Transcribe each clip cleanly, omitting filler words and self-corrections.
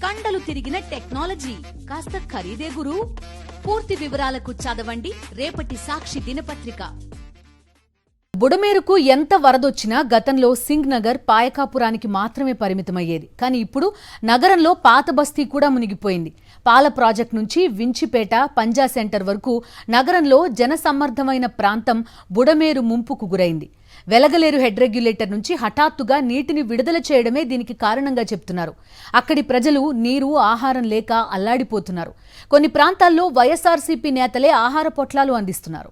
కండలు తిరిగిన టెక్నాలజీ కాస్త ఖరీదే గురు. పూర్తి వివరాలకు చదవండి రేపటి సాక్షి దినపత్రిక. బుడమేరుకు ఎంత వరదొచ్చినా గతంలో సింగ్ నగర్ పాయకాపురానికి మాత్రమే పరిమితమయ్యేది. కానీ ఇప్పుడు నగరంలో పాత బస్తీ కూడా మునిగిపోయింది. పాల ప్రాజెక్టు నుంచి వించిపేట, పంజా సెంటర్ వరకు నగరంలో జనసమ్మర్దమైన ప్రాంతం బుడమేరు ముంపుకు గురైంది. వెలగలేరు హెడ్ రెగ్యులేటర్ నుంచి హఠాత్తుగా నీటిని విడుదల చేయడమే దీనికి కారణంగా చెప్తున్నారు. అక్కడి ప్రజలు నీరు, ఆహారం లేక అల్లాడిపోతున్నారు. కొన్ని ప్రాంతాల్లో వైఎస్ఆర్సీపీ నేతలే ఆహార పొట్లాలు అందిస్తున్నారు.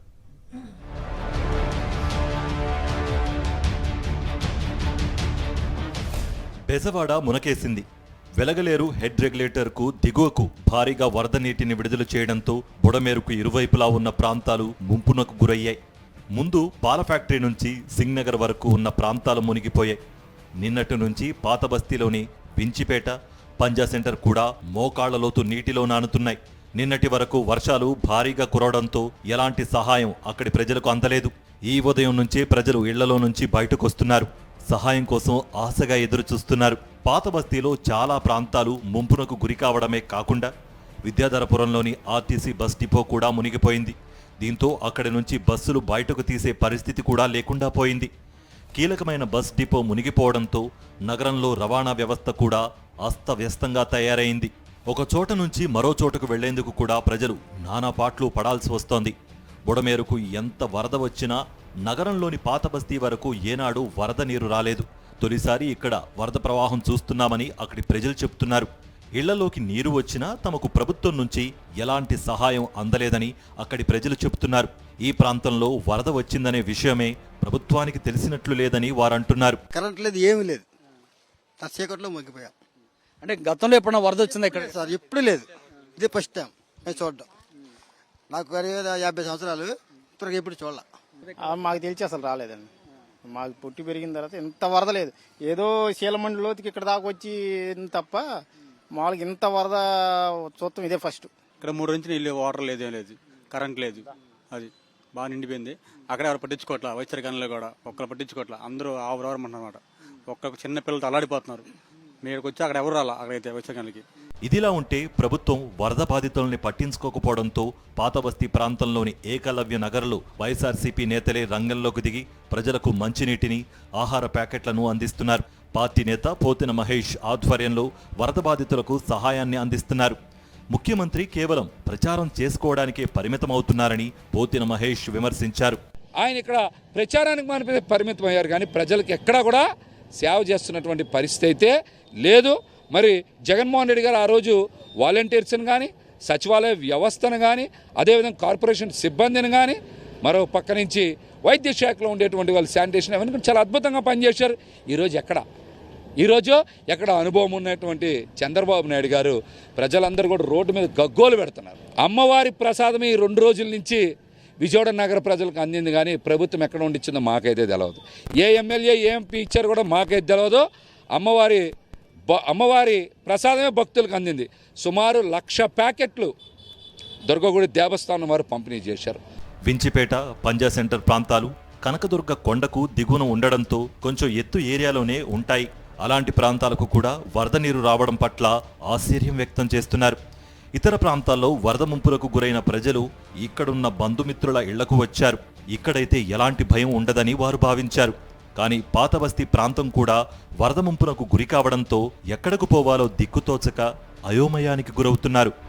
బెజవాడ మునకేసింది. వెలగలేరు హెడ్ రెగ్యులేటర్కు దిగువకు భారీగా వరద నీటిని విడుదల చేయడంతో బుడమేరుకు ఇరువైపులా ఉన్న ప్రాంతాలు ముంపునకు గురయ్యాయి. ముందు పాల ఫ్యాక్టరీ నుంచి సింగ్ నగర్ వరకు ఉన్న ప్రాంతాలు మునిగిపోయాయి. నిన్నటి నుంచి పాత బస్తీలోని వించిపేట, పంజా సెంటర్ కూడా మోకాళ్ల లోతు నీటిలో నానుతున్నాయి. నిన్నటి వరకు వర్షాలు భారీగా కురవడంతో ఎలాంటి సహాయం అక్కడి ప్రజలకు అందలేదు. ఈ ఉదయం నుంచే ప్రజలు ఇళ్లలో నుంచి బయటకొస్తున్నారు. సహాయం కోసం ఆశగా ఎదురుచూస్తున్నారు. పాత బస్తీలో చాలా ప్రాంతాలు ముంపునకు గురి కావడమే కాకుండా విద్యాధరపురంలోని ఆర్టీసీ బస్ డిపో కూడా మునిగిపోయింది. దీంతో అక్కడి నుంచి బస్సులు బయటకు తీసే పరిస్థితి కూడా లేకుండా పోయింది. కీలకమైన బస్ డిపో మునిగిపోవడంతో నగరంలో రవాణా వ్యవస్థ కూడా అస్తవ్యస్తంగా తయారైంది. ఒక చోట నుంచి మరో చోటకు వెళ్లేందుకు కూడా ప్రజలు నానాపాట్లు పడాల్సి వస్తోంది. బుడమేరుకు ఎంత వరద వచ్చినా నగరంలోని పాత బస్తీ వరకు ఏనాడు వరద నీరు రాలేదు. తొలిసారి ఇక్కడ వరద ప్రవాహం చూస్తున్నామని అక్కడి ప్రజలు చెప్తున్నారు. ఇళ్లలోకి నీరు వచ్చినా తమకు ప్రభుత్వం నుంచి ఎలాంటి సహాయం అందలేదని అక్కడి ప్రజలు చెబుతున్నారు. ఈ ప్రాంతంలో వరద వచ్చిందనే విషయమే ప్రభుత్వానికి తెలిసినట్లు లేదని వారంటున్నారు. కరెంట్ లేదు, ఏమీ లేదు. చీకట్లో మొగ్గిపోయాం. అంటే గతంలో ఎప్పుడైనా వరద వచ్చిందా ఇక్కడ? సార్ ఎప్పుడు లేదు, ఇదే ఫస్ట్ టైం నేను చూడడం. నాకు 50 సంవత్సరాలు ఇప్పటికి ఎప్పుడు చూడాల. మాకు తెలిసి అసలు రాలేదండి. మాకు పుట్టి పెరిగిన తర్వాత ఇంత వరద లేదు. ఏదో శీలమండి లోతుకి ఇక్కడ దాకా వచ్చి తప్ప మామూలుగా ఇంత వరద చూస్తాం ఇదే ఫస్ట్. ఇక్కడ 3 రోజుల నుంచి నీళ్ళు, వాటర్ లేదు, ఏం లేదు, కరెంట్ లేదు. అది బాగా నిండిపోయింది. అక్కడ ఎవరు పట్టించుకోవట్లా. వైద్యకాలంలో కూడా ఒక్కరు పట్టించుకోవట్లా. అందరూ ఆవరవరమంటున్నమాట. ఒక్క చిన్న పిల్లలతో అల్లాడిపోతున్నారు. మీరుకి వచ్చి అక్కడ ఎవరు రాలా అక్కడైతే వైద్యకాలకి. ఇదిలా ఉంటే ప్రభుత్వం వరద బాధితుల్ని పట్టించుకోకపోవడంతో పాతబస్తీ ప్రాంతంలోని ఏకలవ్య నగర్లో వైఎస్ఆర్సీపీ నేతలే రంగంలోకి దిగి ప్రజలకు మంచినీటిని, ఆహార ప్యాకెట్లను అందిస్తున్నారు. పార్టీ నేత పోతిన మహేష్ ఆధ్వర్యంలో వరద బాధితులకు సహాయాన్ని అందిస్తున్నారు. ముఖ్యమంత్రి కేవలం ప్రచారం చేసుకోవడానికే పరిమితమవుతున్నారని పోతిన మహేష్ విమర్శించారు. ఆయన ఇక్కడ ప్రచారానికి పరిమితం అయ్యారు, కానీ ప్రజలకు ఎక్కడా కూడా సేవ చేస్తున్నటువంటి పరిస్థితి అయితే లేదు. మరి జగన్మోహన్ రెడ్డి గారు ఆ రోజు వాలంటీర్స్ని కానీ, సచివాలయ వ్యవస్థను కానీ, అదేవిధంగా కార్పొరేషన్ సిబ్బందిని కానీ, మరో పక్క నుంచి వైద్య శాఖలో ఉండేటువంటి వాళ్ళు శానిటేషన్ అవన్నీ చాలా అద్భుతంగా పనిచేశారు. ఈరోజు ఎక్కడ అనుభవం ఉన్నటువంటి చంద్రబాబు నాయుడు గారు ప్రజలందరూ కూడా రోడ్డు మీద గగ్గోలు పెడుతున్నారు. అమ్మవారి ప్రసాదం ఈ 2 రోజుల నుంచి విజయవాడ నగర ప్రజలకు అందింది, కానీ ప్రభుత్వం ఎక్కడ ఉండిచ్చిందో మాకైతే తెలియదు. ఏ ఎమ్మెల్యే, ఏ ఎంపీ ఇచ్చారు కూడా మాకైతే తెలియదు. అమ్మవారి ప్రసాదమే భక్తులకు అందింది. సుమారు 1,00,000 ప్యాకెట్లు దుర్గగుడి దేవస్థానం వారు పంపిణీ చేశారు. వించిపేట, పంజా సెంటర్ ప్రాంతాలు కనకదుర్గ కొండకు దిగువన ఉండడంతో కొంచెం ఎత్తు ఏరియాలోనే ఉంటాయి. అలాంటి ప్రాంతాలకు కూడా వరద నీరు రావడం పట్ల ఆశ్చర్యం వ్యక్తం చేస్తున్నారు. ఇతర ప్రాంతాల్లో వరద ముంపులకు గురైన ప్రజలు ఇక్కడున్న బంధుమిత్రుల ఇళ్లకు వచ్చారు. ఇక్కడైతే ఎలాంటి భయం ఉండదని వారు భావించారు. కానీ పాతబస్తీ ప్రాంతం కూడా వరద ముంపునకు గురి కావడంతో ఎక్కడకు పోవాలో దిక్కుతోచక అయోమయానికి గురవుతున్నారు.